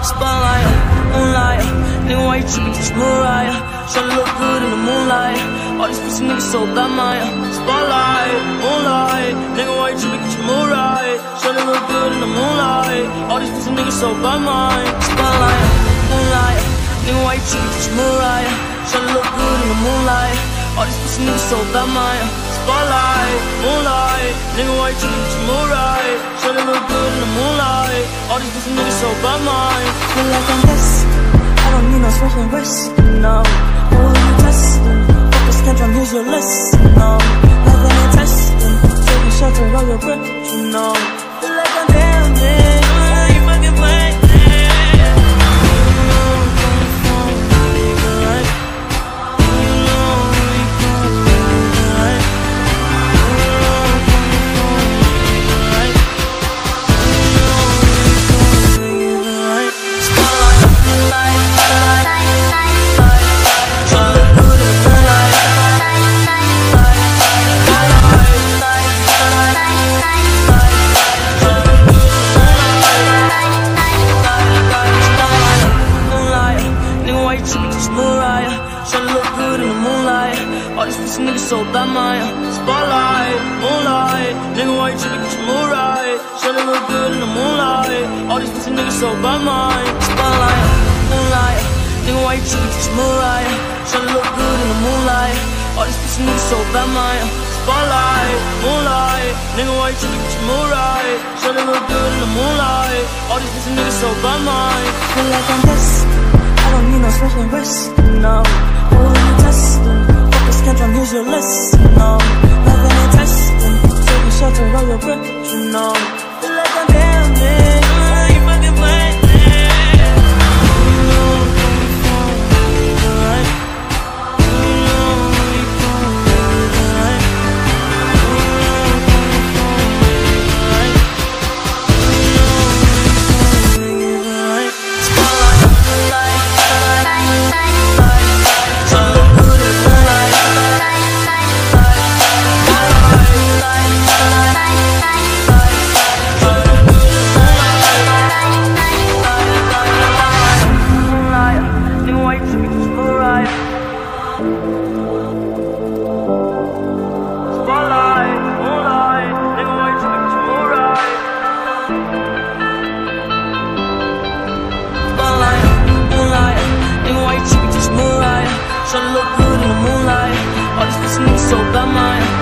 Spotlight, moonlight, nigga, why you trippin', just Mariah? Tryna look good in the moonlight. All these pussy niggas so bad, Maya. Spotlight, moonlight, nigga, why you trippin', just Mariah? Tryna look good in the moonlight. All these pussy niggas so bad, Maya. Spotlight, moonlight, nigga, why you trippin', just Mariah? Tryna look good in the moonlight. All these pussy niggas so bad, Maya. Spotlight, moonlight, nigga, why you trippin', just Mariah? Tryna look good in the moonlight. All these pussy niggas so bad, Maya. Feel like I'm this, I don't need no smoking wrist, no. Who are you testing? Focus tantrum, here's your list, no. Nothing in testing, taking shelter of your grip, you know. Feel like I'm damn it, you fucking playing. Niggas so bad, Maya. Spotlight, moonlight, nigga, why you trippin', get your mood right? Tryna look good in the moonlight. All these pussy niggas so bad, Maya. Spotlight, moonlight, nigga, why you trippin', get your mood right? Tryna look good in the moonlight. All these pussy niggas so bad, Maya. Spotlight, moonlight, nigga, why you trippin', get your mood right? Tryna look good in the moonlight. All these pussy niggas so bad, Maya. Feel like I'm this, I don't need no smoking wrist, no. Who are you testing? Tantrum, here's your list, no. Nothing in testing, taking shelter of your grip, you know. Feel like I'm damn it, you fucking playing. Tryna look good in the moonlight. All these pussy niggas so bad, Maya.